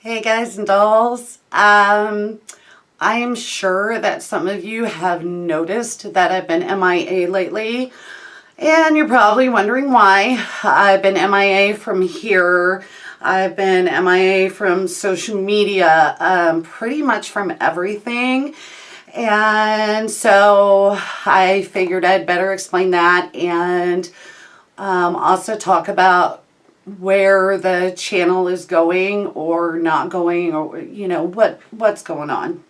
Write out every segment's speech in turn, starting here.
Hey guys and dolls. I am sure that some of you have noticed that I've been MIA lately, and you're probably wondering why. I've been MIA from here. I've been MIA from social media, pretty much from everything. And so I figured I'd better explain that and also talk about where the channel is going or not going, or what's going on.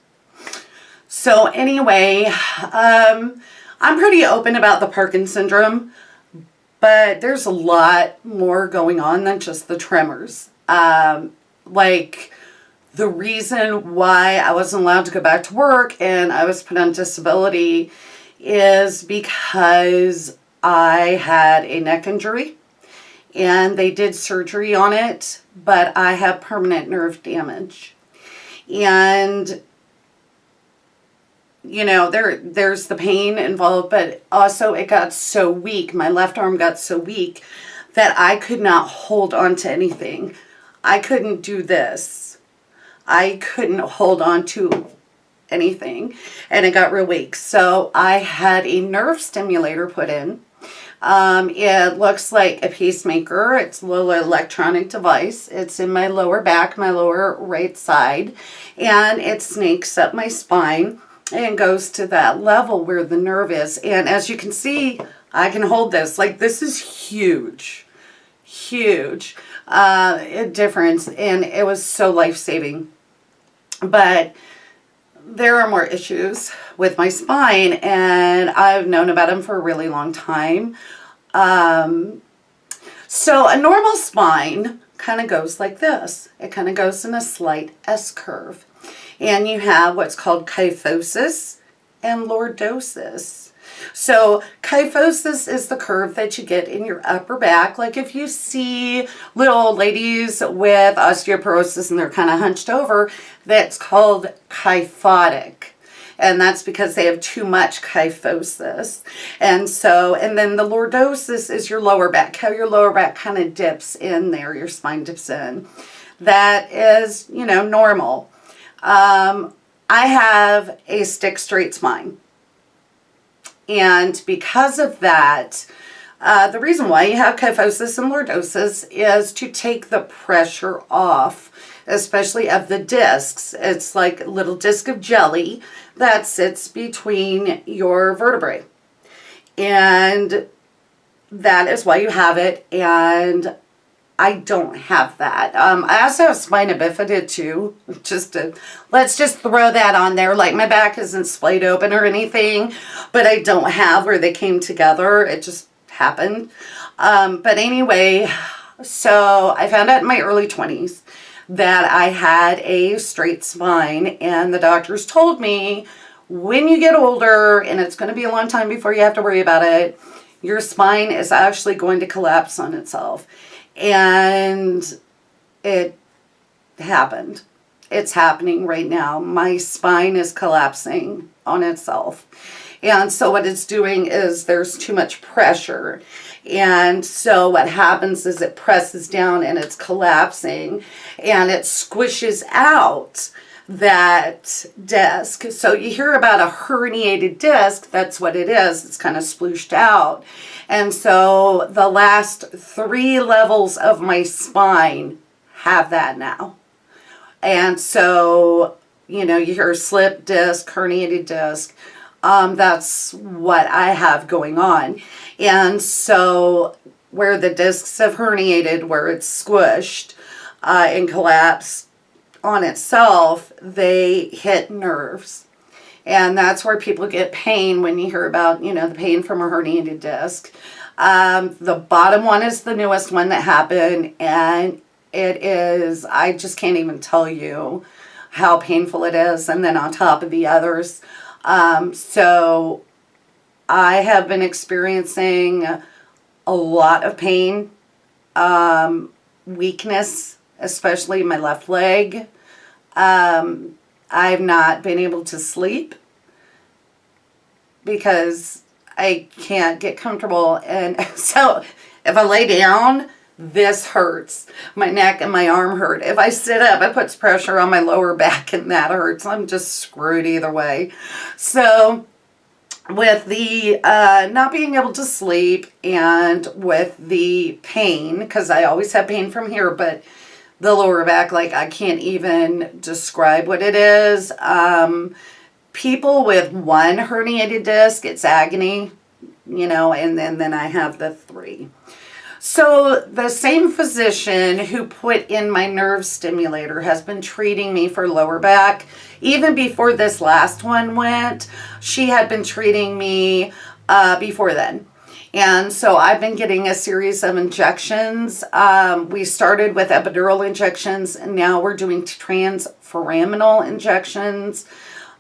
So anyway, I'm pretty open about the Parkinson syndrome, but there's a lot more going on than just the tremors. Like the reason why I wasn't allowed to go back to work and I was put on disability is because I had a neck injury. And they did surgery on it, but I have permanent nerve damage. And, there's the pain involved, but also it got so weak. My left arm got so weak that I could not hold on to anything. I couldn't do this. I couldn't hold on to anything. And it got real weak. So I had a nerve stimulator put in. It looks like a pacemaker. It's a little electronic device. It's in my lower back, my lower right side, and it snakes up my spine and goes to that level where the nerve is. And as you can see, I can hold this. Like, this is huge, huge difference, and it was so life-saving. But there are more issues with my spine, and I've known about them for a really long time. So a normal spine kind of goes like this. It kind of goes in a slight S curve. And you have what's called kyphosis and lordosis. So kyphosis is the curve that you get in your upper back. Like if you see little old ladies with osteoporosis and they're kind of hunched over, that's called kyphotic. And that's because they have too much kyphosis. And then the lordosis is your lower back, how your lower back kind of dips in there, your spine dips in. That is, normal. I have a stick straight spine. And because of that, the reason why you have kyphosis and lordosis is to take the pressure off, especially of the discs. It's like a little disc of jelly that sits between your vertebrae. And that is why you have it. And I don't have that. I also have Spina Bifida too. Let's just throw that on there. Like, my back isn't splayed open or anything, but I don't have where they came together. It just happened. But anyway, so I found out in my early 20s that I had a straight spine, and the doctors told me, when you get older, and it's going to be a long time before you have to worry about it, your spine is actually going to collapse on itself. And it happened. It's happening right now. My spine is collapsing on itself. And so what it's doing is there's too much pressure. And so what happens is it presses down and it's collapsing and it squishes out that disc. So you hear about a herniated disc. That's what it is. It's kind of splooshed out. And so the last 3 levels of my spine have that now. And so, you hear slip disc, herniated disc. That's what I have going on. And so where the discs have herniated, where it's squished and collapsed on itself, they hit nerves. And that's where people get pain when you hear about, the pain from a herniated disc. The bottom one is the newest one that happened, and it is, I just can't even tell you how painful it is. And then on top of the others. So I have been experiencing a lot of pain, weakness, especially my left leg. I've not been able to sleep because I can't get comfortable. And so if I lay down, this hurts. My neck and my arm hurt. If I sit up, it puts pressure on my lower back and that hurts. I'm just screwed either way. So with the not being able to sleep and with the pain, because I always have pain from here, but the lower back, like I can't even describe what it is. People with one herniated disc, it's agony, you know, and then I have the 3. So the same physician who put in my nerve stimulator has been treating me for lower back. Even before this last one went, she had been treating me before then. And so I've been getting a series of injections. We started with epidural injections, and now we're doing transforaminal injections.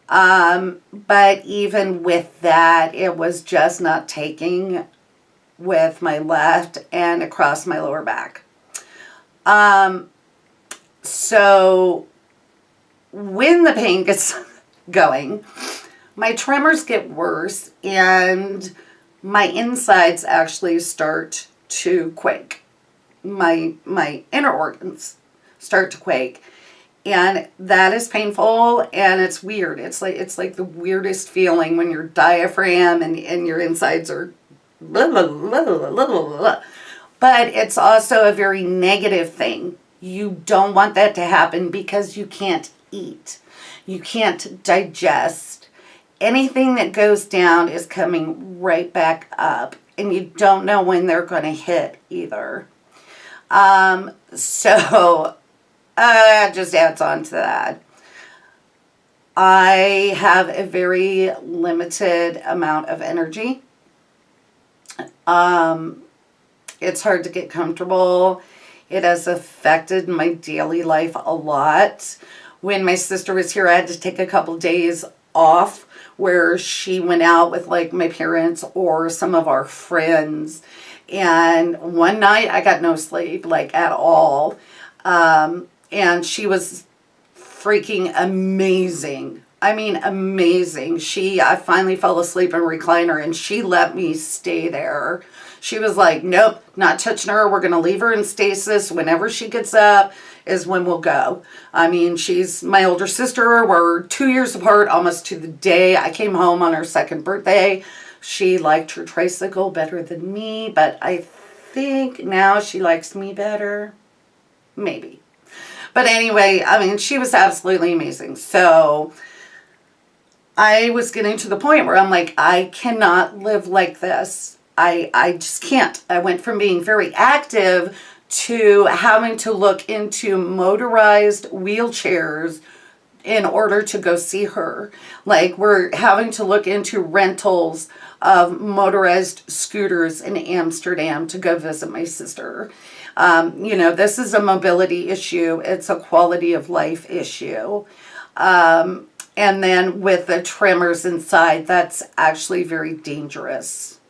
But even with that, it was just not taking with my left and across my lower back. So when the pain gets going, my tremors get worse and my insides actually start to quake. My inner organs start to quake. And that is painful and it's weird. It's like the weirdest feeling when your diaphragm and your insides are blah, blah, blah, blah, blah, blah. But it's also a very negative thing. You don't want that to happen because you can't eat. You can't digest. Anything that goes down is coming right back up. And you don't know when they're going to hit either. So just adds on to that. I have a very limited amount of energy. It's hard to get comfortable. It has affected my daily life a lot. When my sister was here, I had to take a couple days off where she went out with like my parents or some of our friends. And one night I got no sleep, like at all. And she was freaking amazing. I mean, amazing. I finally fell asleep in a recliner and she let me stay there. She was like, nope, not touching her. We're going to leave her in stasis. Whenever she gets up is when we'll go. I mean, she's my older sister. We're 2 years apart, almost to the day. I came home on her 2nd birthday. She liked her tricycle better than me, but I think now she likes me better. Maybe. But anyway, I mean, she was absolutely amazing. So I was getting to the point where I'm like, I cannot live like this. I just can't. I went from being very active to having to look into motorized wheelchairs in order to go see her. Like, we're having to look into rentals of motorized scooters in Amsterdam to go visit my sister. You know, this is a mobility issue. It's a quality of life issue. And then with the tremors inside, that's actually very dangerous.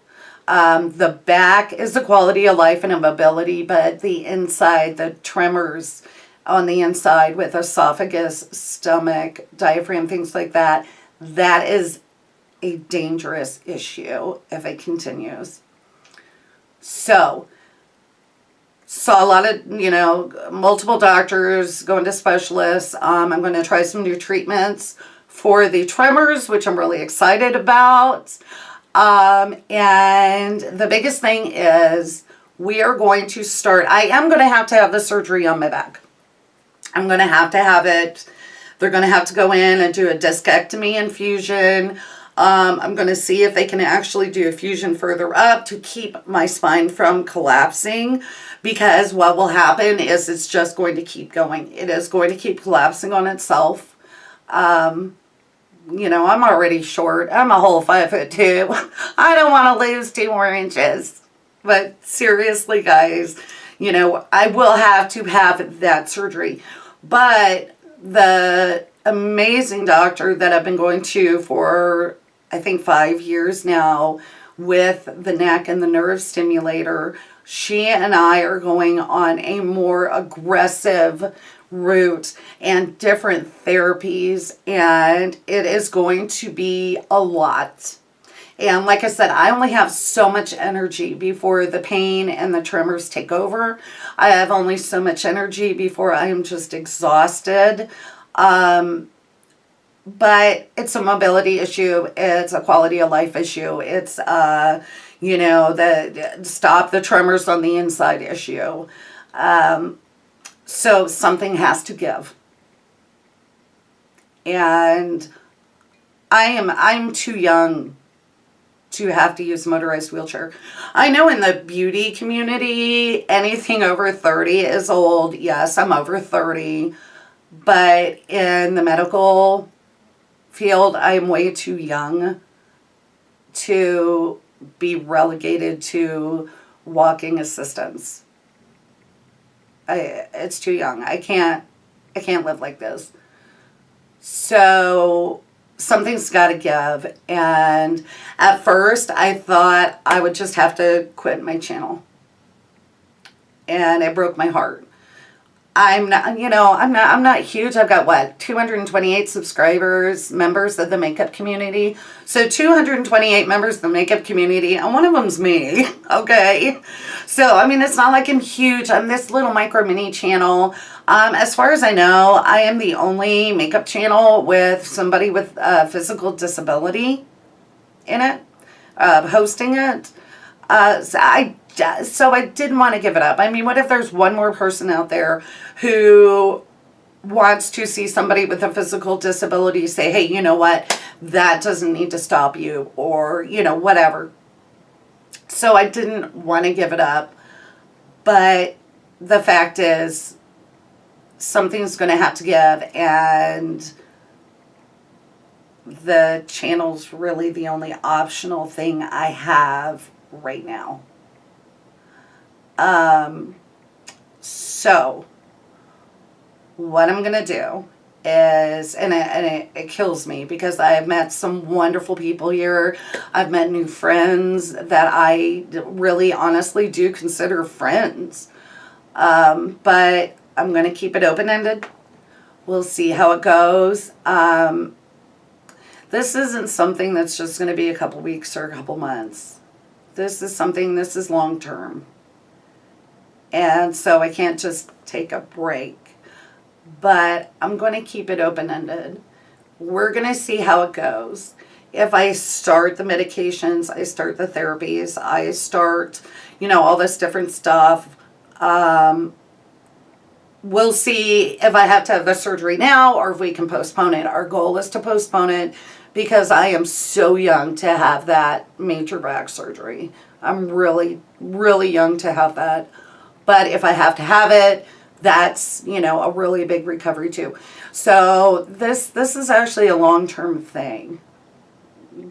The back is a quality of life and a mobility, but the inside, the tremors on the inside with esophagus, stomach, diaphragm, things like that, that is a dangerous issue if it continues. So, saw a lot of, multiple doctors, going to specialists. I'm going to try some new treatments for the tremors, which I'm really excited about. And the biggest thing is we are going to start, I am going to have the surgery on my back. I'm going to have it. They're going to have to go in and do a discectomy infusion. I'm going to see if they can actually do a fusion further up to keep my spine from collapsing, because what will happen is it's just going to keep going. It is going to keep collapsing on itself. I'm already short. I'm a whole 5'2". I don't want to lose 2 more inches. But seriously, guys, I will have to have that surgery. But the amazing doctor that I've been going to for, I think, 5 years now with the neck and the nerve stimulator, she and I are going on a more aggressive route and different therapies, and it is going to be a lot. And like I said, I only have so much energy before the pain and the tremors take over. I have only so much energy before I am just exhausted. But it's a mobility issue. It's a quality of life issue. It's, the stop the tremors on the inside issue. So something has to give. And I'm too young to have to use a motorized wheelchair. I know in the beauty community, anything over 30 is old. Yes, I'm over 30. But in the medical field, I'm way too young to be relegated to walking assistance. It's too young. I can't live like this. So something's got to give. And at first I thought I would just have to quit my channel. And it broke my heart. I'm not huge. I've got 228 subscribers, members of the makeup community. So 228 members of the makeup community, and one of them's me, okay? So, I mean, it's not like I'm huge. I'm this little micro mini channel. As far as I know, I am the only makeup channel with somebody with a physical disability in it, hosting it. So I didn't want to give it up. I mean, what if there's one more person out there who wants to see somebody with a physical disability say, hey, you know what, that doesn't need to stop you, or, whatever. So I didn't want to give it up. But the fact is, something's going to have to give, and the channel's really the only optional thing I have right now. So what I'm going to do is, and it kills me because I have met some wonderful people here. I've met new friends that I really honestly do consider friends. But I'm going to keep it open-ended. We'll see how it goes. This isn't something that's just going to be a couple weeks or a couple months. This is long-term. And so I can't just take a break. But I'm going to keep it open-ended. We're going to see how it goes. If I start the medications, I start the therapies, I start, all this different stuff. We'll see if I have to have the surgery now or if we can postpone it. Our goal is to postpone it because I am so young to have that major back surgery. I'm really, really young to have that. But if I have to have it, that's, a really big recovery too. So this is actually a long-term thing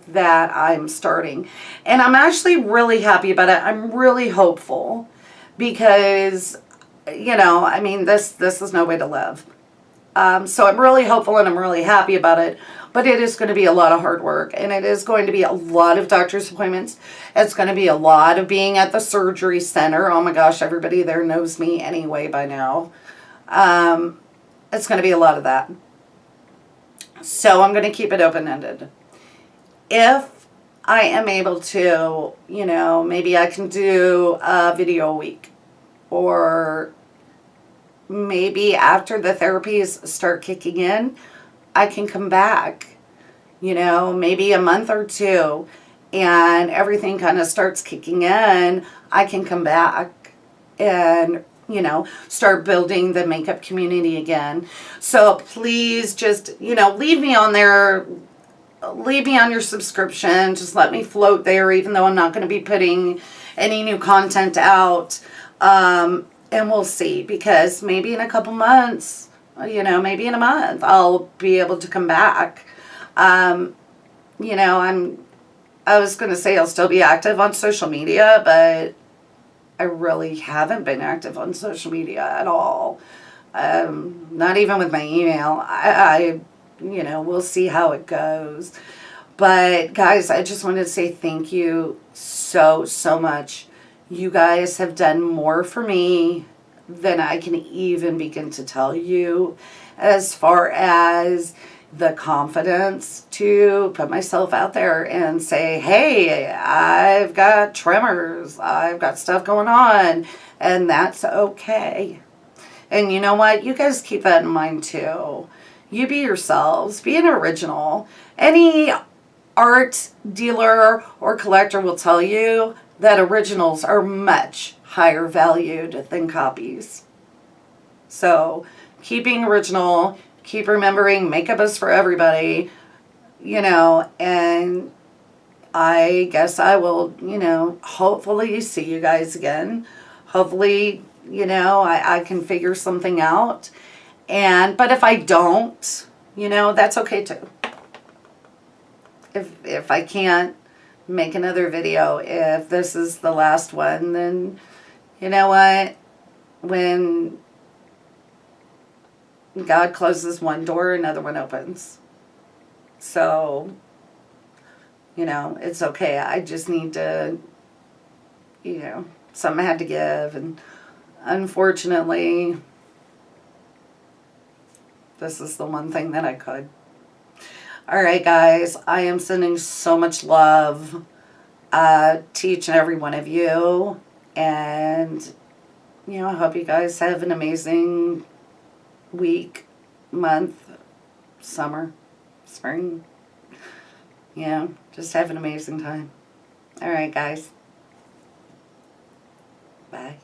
that I'm starting. And I'm actually really happy about it. I'm really hopeful because, this is no way to live. So I'm really hopeful and I'm really happy about it. But it is going to be a lot of hard work, and it is going to be a lot of doctor's appointments. It's going to be a lot of being at the surgery center. Oh my gosh, everybody there knows me anyway by now. It's going to be a lot of that. So I'm going to keep it open-ended. If I am able to, maybe I can do a video a week, or maybe after the therapies start kicking in, I can come back, maybe a month or two, and everything kind of starts kicking in. I can come back and, start building the makeup community again. So please just, leave me on there. Leave me on your subscription. Just let me float there, even though I'm not going to be putting any new content out. And we'll see, because maybe in a couple months, maybe in a month, I'll be able to come back. I was going to say I'll still be active on social media, but I really haven't been active on social media at all. Not even with my email. We'll see how it goes. But guys, I just wanted to say thank you so, so much. You guys have done more for me than I can even begin to tell you, as far as, the confidence to put myself out there and say, hey, I've got tremors, I've got stuff going on, and that's okay. And you know what? You guys keep that in mind too. You be yourselves, be an original. Any art dealer or collector will tell you that originals are much higher valued than copies. So keep being original, keep remembering makeup is for everybody, and I guess I will, hopefully see you guys again. Hopefully, I can figure something out. But if I don't, that's okay too. If I can't make another video, if this is the last one, then you know what? When God closes one door, another one opens. So, it's okay. I just need to, something I had to give. And unfortunately, this is the one thing that I could. All right, guys, I am sending so much love to each and every one of you. And, I hope you guys have an amazing week, month, summer, spring. Just have an amazing time. All right, guys. Bye.